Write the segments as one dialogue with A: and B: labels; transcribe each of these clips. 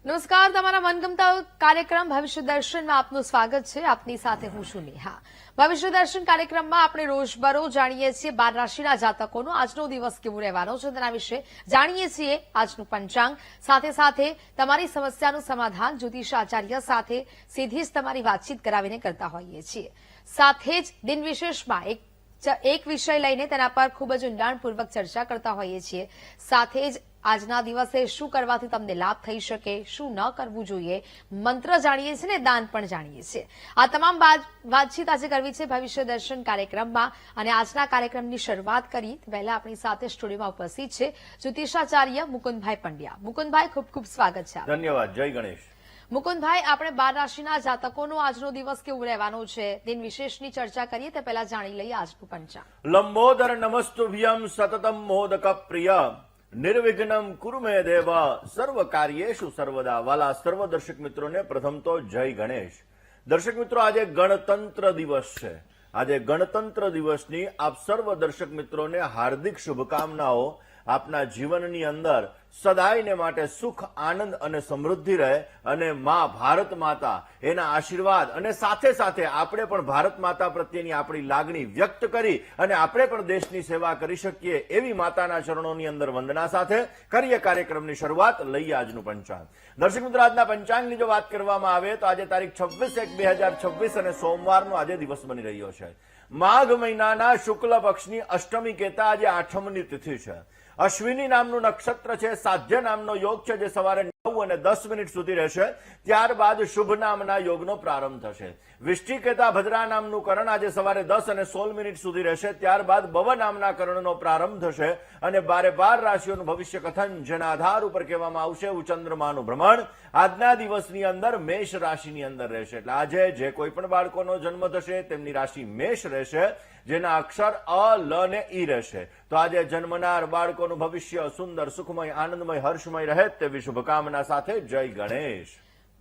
A: નમસ્કાર, તમારા મનગમતા કાર્યક્રમ ભવિષ્ય દર્શનમાં આપનું સ્વાગત છે. આપની સાથે હું છું નેહા. ભવિષ્ય દર્શન કાર્યક્રમમાં આપણે રોજબરોજ જાણીએ છીએ 12 રાશિના જાતકોનો આજનો દિવસ કેવો રહેવાનો છે તેના વિશે જાણીએ છીએ. આજનું પંચાંગ સાથે સાથે તમારી સમસ્યાનું સમાધાન જ્યોતિષાચાર્ય સાથે સીધી જ તમારી વાતચીત કરાવીને કરતા હોઈએ છીએ. સાથે જ દિન વિશેષમાં એક વિષય લઈને તેના પર ખૂબ જ ઊંડાણપૂર્વક ચર્ચા કરતા હોઈએ છીએ. સાથે જ આજના દિવસે શું કરવાથી તમને લાભ થઈ શકે, શું ન કરવું જોઈએ, મંત્ર જાણીએ છીએ ને દાન પણ જાણીએ છીએ. આ તમામ વાતચીત આજે કરવી છે ભવિષ્ય દર્શન કાર્યક્રમમાં. અને આજના કાર્યક્રમની શરૂઆત કરી પહેલા આપણી સાથે સ્ટુડિયોમાં ઉપસ્થિત છે જ્યોતિષાચાર્ય મુકુંદભાઈ પંડ્યા. મુકુંદભાઈ, ખૂબ ખૂબ સ્વાગત છે.
B: ધન્યવાદ. જય ગણેશ.
A: મુકુંદભાઈ, આપણે 12 રાશિના જાતકોનો આજનો દિવસ કેવું રહેવાનો છે દિન વિશેષની ચર્ચા કરીએ તે પહેલા જાણી લઈએ આજનું પંચાંગ.
B: લંબોદર નમસ્તુભ્યમ સતતમ મોદક પ્રિય નિર્વિઘ્નમ કુરુ મે દેવ સર્વ કાર્યેષુ સર્વદા. વાલા સર્વ દર્શક મિત્રોને પ્રથમ તો જય ગણેશ. દર્શક મિત્રો, આજે ગણતંત્ર દિવસ છે. આજે ગણતંત્ર દિવસની આપ સર્વ દર્શક મિત્રોને હાર્દિક શુભકામનાઓ. આપના જીવનની અંદર સદાયને માટે સુખ, આનંદ અને સમૃદ્ધિ રહે અને માં ભારત માતા એના આશીર્વાદ અને સાથે સાથે આપણે પણ ભારત માતા પ્રત્યેની આપણી લાગણી વ્યક્ત કરી અને આપણે પણ દેશની સેવા કરી શકીએ એવી માતાના ચરણોની અંદર વંદના સાથે કરીએ કાર્યક્રમની શરૂઆત. લઈએ આજનું પંચાંગ. દર્શક મિત્રો, આજના પંચાંગની જો વાત કરવામાં આવે તો આજે તારીખ 26/1/2026 અને સોમવારનો આજે દિવસ બની રહ્યો છે. માઘ મહિનાના શુક્લ પક્ષની અષ્ટમી કહેતા આજે આઠમની તિથિ છે. અશ્વિની નામનું નક્ષત્ર છે. સાધ્ય નામનો યોગ છે જે સવારે 9 અને 10 મિનિટ સુધી રહેશે. ત્યારબાદ શુભ નામના યોગનો પ્રારંભ થશે. વિષ્ટિ કહેતા ભદ્રા નામનું કરણ આજે સવારે 10 અને 16 મિનિટ સુધી રહેશે. ત્યારબાદ ભવ નામના કરણનો પ્રારંભ થશે અને 12 રાશિઓનું ભવિષ્ય કથન જેના આધાર ઉપર કહેવામાં આવશે એવું ચંદ્રમાનું ભ્રમણ આજના દિવસની અંદર મેષ રાશિની અંદર રહેશે. એટલે આજે જે કોઈ પણ બાળકોનો જન્મ થશે તેમની રાશિ મેષ રહેશે, જેના અક્ષર અ, લ ને ઈ રહેશે. તો આજે જન્મનાર બાળકોનું ભવિષ્ય સુંદર, સુખમય, આનંદમય, હર્ષમય રહે તેવી શુભકામના સાથે જય ગણેશ.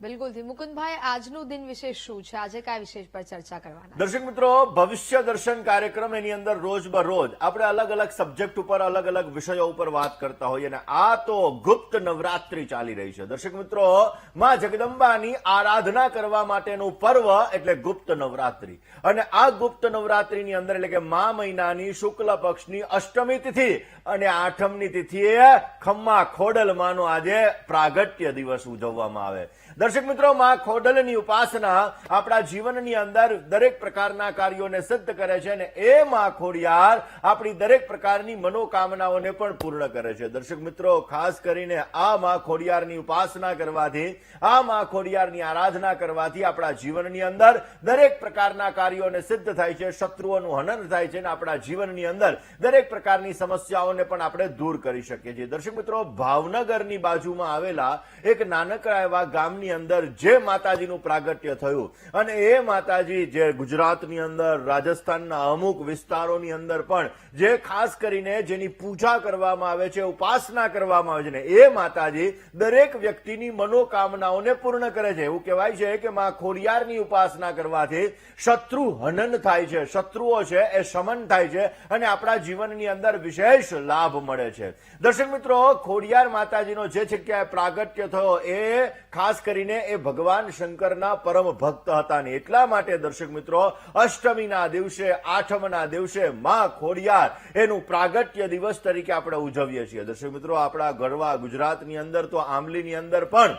A: બિલકુલથી. મુકુંદભાઈ, આજનું દિન વિશેષ શું છે? આજે કયા વિષય પર ચર્ચા કરવાના?
B: દર્શક મિત્રો, ભવિષ્ય દર્શન કાર્યક્રમ એની અંદર રોજ આપણે અલગ અલગ સબ્જેક્ટ ઉપર, અલગ અલગ વિષયો ઉપર વાત કરતા હોઈએ અને આ તો ગુપ્ત નવરાત્રી ચાલી રહી છે. દર્શક મિત્રો, માં જગદંબાની આરાધના કરવા માટેનું પર્વ એટલે ગુપ્ત નવરાત્રી. અને આ ગુપ્ત નવરાત્રીની અંદર એટલે કે મા મહિનાની શુક્લ પક્ષની અષ્ટમી તિથિ અને આઠમની તિથિએ ખમ્મા ખોડલ માનો આજે પ્રાગટ્ય દિવસ ઉજવવામાં આવે. દર્શક મિત્રો, માં ખોડલની ઉપાસના આપણા જીવનની અંદર દરેક પ્રકારના કાર્યોને સિદ્ધ કરે છે અને એ માં ખોડિયાર આપણી દરેક પ્રકારની મનોકામનાઓને પણ પૂર્ણ કરે છે. દર્શક મિત્રો, ખાસ કરીને આ માં ખોડિયારની ઉપાસના કરવાથી, આ માં ખોડિયારની આરાધના કરવાથી આપણા જીવનની અંદર દરેક પ્રકારના કાર્યોને સિદ્ધ થાય છે, શત્રુઓનું હનન થાય છે અને આપણા જીવનની અંદર દરેક પ્રકારની સમસ્યાઓને પણ આપણે દૂર કરી શકીએ છીએ. દર્શક મિત્રો, ભાવનગરની બાજુમાં આવેલા એક નાનકડા એવા ગામની અંદર જે માતાજીનું પ્રાગટ્ય થયું અને એ માતાજી જે ગુજરાતની અંદર, રાજસ્થાનના અમુક વિસ્તારોની અંદર પણ જે ખાસ કરીને જેની પૂજા કરવામાં આવે છે, ઉપાસના કરવામાં આવે છે ને એ માતાજી દરેક વ્યક્તિની મનોકામનાઓને પૂર્ણ કરે છે. એવું કહેવાય છે કે માં ખોડિયારની ઉપાસના કરવાથી શત્રુ હનન થાય છે, શત્રુઓ છે એ શમન થાય છે અને આપણા જીવનની અંદર વિશેષ લાભ મળે છે. દર્શક મિત્રો, ખોડિયાર માતાજીનો જે જગ્યાએ પ્રાગટ્ય થયો એ ખાસ કરીને એ ભગવાન શંકરના પરમ ભક્ત હતા ને એટલા માટે દર્શક મિત્રો, અષ્ટમીના દિવસે, આઠમના દિવસે માં ખોડિયાર એનું પ્રાગટ્ય દિવસ તરીકે આપણે ઉજવીએ છીએ. દર્શક મિત્રો, આપણા ગરવા ગુજરાતની અંદર તો આંબલીની અંદર પણ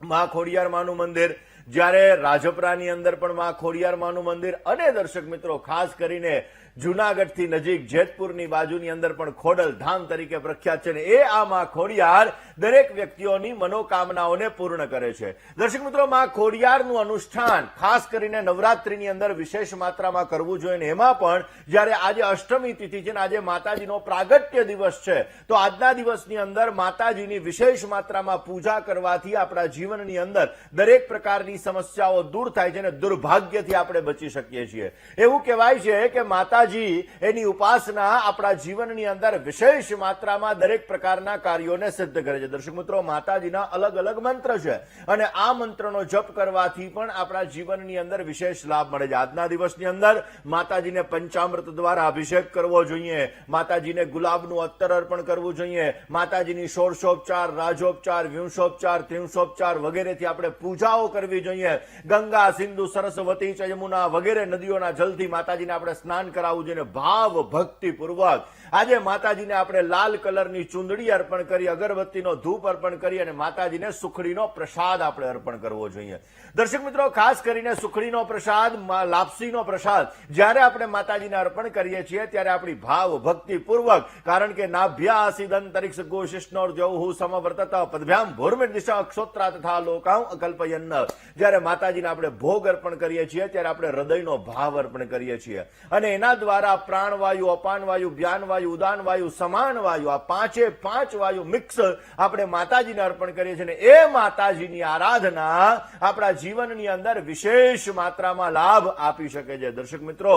B: માં ખોડિયાર માનું મંદિર, જ્યારે રાજપરાની અંદર પણ માં ખોડિયાર માનું મંદિર અને દર્શક મિત્રો ખાસ કરીને જુનાગઢથી નજીક જેતપુરની બાજુની અંદર પણ ખોડલ ધામ તરીકે પ્રખ્યાત છે ને એ આ માં ખોડિયાર દરેક વ્યક્તિઓની મનોકામનાઓને પૂર્ણ કરે છે. દર્શક મિત્રો, માં ખોડિયારનું અનુષ્ઠાન ખાસ કરીને નવરાત્રીની અંદર વિશેષ માત્રામાં કરવું જોઈએ ને એમાં પણ જ્યારે આજે અષ્ટમી તિથિ છે ને આજે માતાજીનો પ્રાગટ્ય દિવસ છે તો આજના દિવસની અંદર માતાજીની વિશેષ માત્રામાં પૂજા કરવાથી આપણા જીવનની અંદર દરેક પ્રકારની સમસ્યાઓ દૂર થાય છે અને દુર્ભાગ્યથી આપણે બચી શકીએ છીએ. એવું કહેવાય છે કે માતા માતાજી એની ઉપાસના આપણા જીવનની અંદર વિશેષ માત્રામાં દરેક પ્રકારના કાર્યોને સિદ્ધ કરે છે. દર્શક મિત્રો, માતાજીના અલગ અલગ મંત્ર છે અને આ મંત્રનો જપ કરવાથી પણ આપણા જીવનની અંદર વિશેષ લાભ મળે છે. આજના દિવસની અંદર માતાજીને પંચામૃત દ્વારા અભિષેક કરવો જોઈએ, માતાજીને ગુલાબનું અત્તર અર્પણ કરવું જોઈએ, માતાજીની ષોડશોપચાર, રાજોપચાર, વિંશોપચાર, ત્રિંશોપચાર વગેરેથી આપણે પૂજાઓ કરવી જોઈએ. ગંગા, સિંધુ, સરસ્વતી, યમુના વગેરે નદીઓના જલથી માતાજીને આપણે સ્નાન કરાવવું જોઈએ. ભાવ ભક્તિ પૂર્વક આજે માતાજીને આપણે લાલ કલરની ચૂંદડી અર્પણ કરી, અગરબત્તીનો ધૂપ અર્પણ કરી અને માતાજીને સુખડીનો પ્રસાદ આપણે અર્પણ કરવો જોઈએ. દર્શક મિત્રો, ખાસ કરીને સુખડીનો પ્રસાદ, લાપસીનો પ્રસાદ જ્યારે આપણે માતાજીને અર્પણ કરીએ છીએ ત્યારે આપણી ભાવ ભક્તિ પૂર્વક, કારણ કે નાભ્યાસી અંતરિક્ષ ગોશિષ્ણોર જૌહુ સમવર્તત પદભ્યામ ભૂર્મિ દિશા અક્ષોત્રા તથા લોકાઉ અકલ્પયન્ન. જ્યારે માતાજીને આપણે ભોગ અર્પણ કરીએ છીએ ત્યારે આપણે હૃદયનો ભાવ અર્પણ કરીએ છીએ અને એના દ્વારા પ્રાણવાયુ, અપાનવાયુ, જ્ઞાનવાયુ, ઉદાનવાયુ, સમાનવાયુ, આ પાંચે પાંચ વાયુ મિક્સ આપણે માતાજીને અર્પણ કરીએ છીએ. એ માતાજીની આરાધના આપણા જીવનની અંદર વિશેષ માત્રામાં લાભ આપી શકે છે. દર્શક મિત્રો,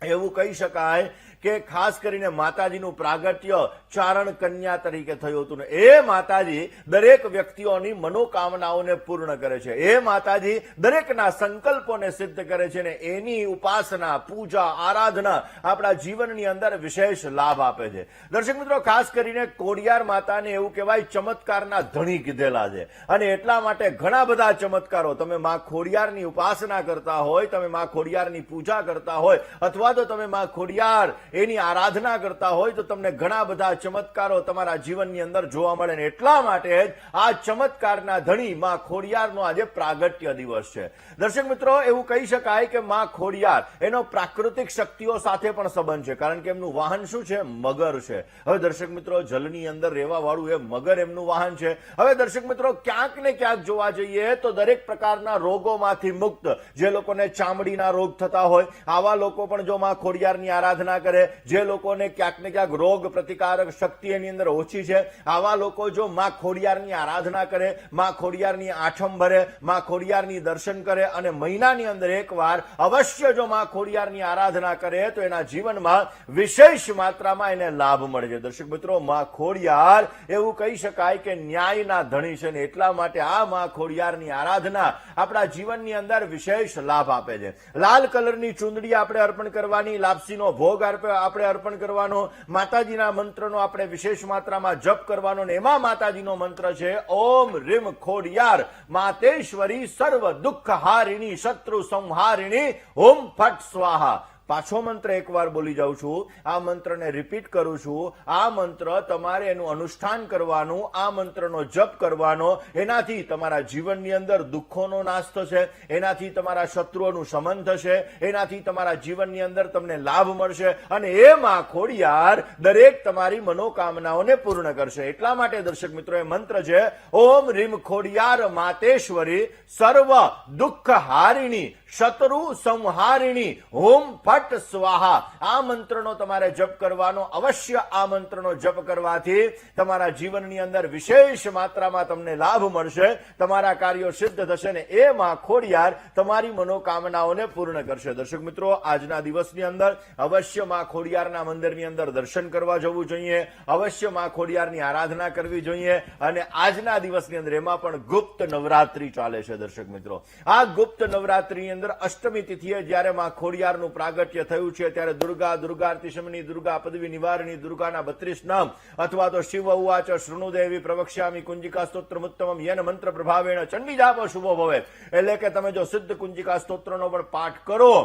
B: એવું કહી શકાય કે ખાસ કરીને માતાજીનું પ્રાગટ્ય ચારણ કન્યા તરીકે થયું હતું ને એ માતાજી દરેક વ્યક્તિઓની મનોકામનાઓને પૂર્ણ કરે છે. એ માતાજી દરેકના સંકલ્પોને સિદ્ધ કરે છે ને એની ઉપાસના, પૂજા, આરાધના આપણા જીવનની અંદર વિશેષ લાભ આપે છે. દર્શક મિત્રો, ખાસ કરીને કોડિયાર માતાને એવું કહેવાય ચમત્કારના ધણી કીધેલા છે અને એટલા માટે ઘણા બધા ચમત્કારો, તમે માં ખોડિયારની ઉપાસના કરતા હોય, તમે માં ખોડિયારની પૂજા કરતા હોય અથવા તો તમે માં ખોડિયાર એની આરાધના કરતા હોય તો તમને ઘણા બધા ચમત્કારો તમારા જીવનની અંદર જોવા મળે ને એટલા માટે જ આ ચમત્કારના ધણી માં ખોડિયારનો આજે પ્રાગટ્ય દિવસ છે. દર્શક મિત્રો, એવું કહી શકાય કે માં ખોડિયાર એનો પ્રાકૃતિક શક્તિઓ સાથે પણ સંબંધ છે, કારણ કે એમનું વાહન શું છે? મગર છે. હવે દર્શક મિત્રો, જલની અંદર રહેવા વાળું એ મગર એમનું વાહન છે. હવે દર્શક મિત્રો, ક્યાંક ને ક્યાંક જોવા જઈએ તો દરેક પ્રકારના રોગોમાંથી મુક્ત, જે લોકોને ચામડીના રોગ થતા હોય આવા લોકો પણ જો માં ખોડિયારની આરાધના કરે, જે લોકોને ક્યાંક ને ક્યાંક રોગ પ્રતિકારક શક્તિ એની અંદર ઓછી છે આવા લોકો જો માં ખોડિયારની આરાધના કરે, માં ખોડિયારની આઠમ ભરે, માં ખોડિયારની દર્શન કરે અને મહિનાની અંદર એકવાર અવશ્ય જો માં ખોડિયારની આરાધના કરે તો એના જીવનમાં વિશેષ માત્રામાં એને લાભ મળે છે. દર્શક મિત્રો, માં ખોડિયાર એવું કહી શકાય કે ન્યાયના ધણી છે ને એટલા માટે આ માં ખોડિયારની આરાધના આપણા જીવનની અંદર વિશેષ લાભ આપે છે. લાલ કલરની ચૂંદડી આપણે અર્પણ કરવાની, લાપસીનો ભોગ આપણે અર્પણ કરવાનો, માતાજીના મંત્રનો આપણે વિશેષ માત્રામાં જપ કરવાનો ને એમાં માતાજીનો મંત્ર છે ઓમ રીમ ખોડિયાર માતેશ્વરી સર્વ દુઃખ હારિણી શત્રુ સંહારિણી ઓમ ફટ સ્વાહા. પાછો મંત્ર એકવાર બોલી જાઉં છું, આ મંત્રને રિપીટ કરું છું. આ મંત્ર તમારે એનું અનુષ્ઠાન કરવાનું, આ મંત્રનો જપ કરવાનો, એનાથી તમારા જીવનની અંદર દુઃખોનો નાશ થશે, એનાથી તમારા શત્રુઓનું શમન થશે, એનાથી તમારા જીવનની અંદર તમને લાભ મળશે અને એમાં ખોડિયાર દરેક તમારી મનોકામનાઓને પૂર્ણ કરશે. એટલા માટે દર્શક મિત્રો, એ મંત્ર છે ઓમ રીમ ખોડિયાર માતેશ્વરી સર્વ દુઃખ હારિણી શત્રુ સંહારિણી ઓમ ફટ સ્વાહા. આ મંત્રનો તમારે જપ કરવાનો. અવશ્ય આ મંત્રનો જપ કરવાથી તમારા જીવનની અંદર વિશેષ માત્રામાં તમને લાભ મળશે, તમારા કાર્યો સિદ્ધ થશે ને એ માં ખોડિયાર તમારી મનોકામનાઓને પૂર્ણ કરશે. દર્શક મિત્રો, આજના દિવસની અંદર અવશ્ય માં ખોડિયારના મંદિરની અંદર દર્શન કરવા જવું જોઈએ, અવશ્ય માં ખોડિયારની આરાધના કરવી જોઈએ અને આજના દિવસની અંદર એમાં પણ ગુપ્ત નવરાત્રી ચાલે છે. દર્શક મિત્રો, આ ગુપ્ત નવરાત્રીની અંદર અષ્ટમી તિથિએ જ્યારે માં ખોડિયારનું પ્રાગટ્ય થયું છે ત્યારે દુર્ગા, દુર્ગાર્તિશમની, દુર્ગા પદવી નિવારણી, દુર્ગાના 32 નામ અથવા તો શિવ ઉવાચ શૃણુદેવી પ્રવક્ષ્યામિ કુંજિકા સ્તોત્રમ ઉત્તમમ યેન મંત્ર પ્રભાવેણ ચંડીજાપ શુભો ભવે. એટલે કે તમે જો સિદ્ધ કુંજિકા સ્તોત્રનો પણ પાઠ કરો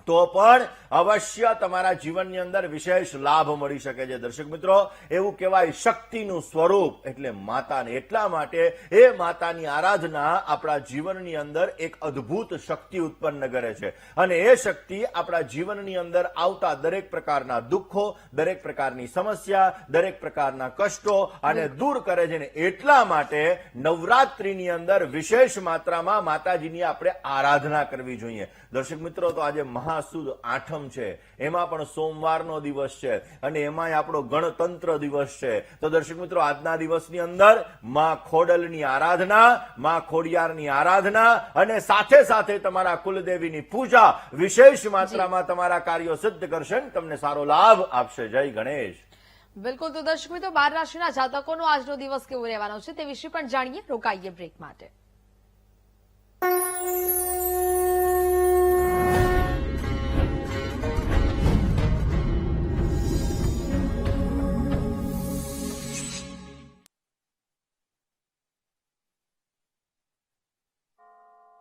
B: તો પણ અવશ્ય તમારા જીવનની અંદર વિશેષ લાભ મળી શકે છે. દર્શક મિત્રો, એવું કહેવાય શક્તિનું સ્વરૂપ એટલે માતાને. એટલા માટે એ માતાની આરાધના આપણા જીવનની અંદર એક અદ્ભુત શક્તિ ઉત્પન્ન કરે છે અને એ શક્તિ આપણા જીવનની અંદર આવતા દરેક પ્રકારના દુઃખો, દરેક પ્રકારની સમસ્યા, દરેક પ્રકારના કષ્ટો અને દૂર કરે છે ને એટલા માટે નવરાત્રીની અંદર વિશેષ માત્રામાં માતાજીની આપણે આરાધના કરવી જોઈએ. દર્શક મિત્રો, તો આજે મહા મહાસુદ આઠમ છે, એમાં પણ સોમવારનો દિવસ છે અને એમાંય આપણો ગણતંત્ર દિવસ છે. તો દર્શક મિત્રો, આજના દિવસની અંદર માં ખોડલની આરાધના, માં ખોડિયારની આરાધના અને સાથે સાથે તમારા કુલદેવીની પૂજા વિશેષ માત્રામાં તમારા કાર્યો સિદ્ધ કરશે, તમને સારો લાભ આપશે. જય ગણેશ.
A: બિલકુલ. તો દર્શક મિત્રો, 12 રાશિના જાતકોનો આજનો દિવસ કેવો રહેવાનો છે તે વિશે પણ જાણીએ. રોકાઈએ બ્રેક માટે.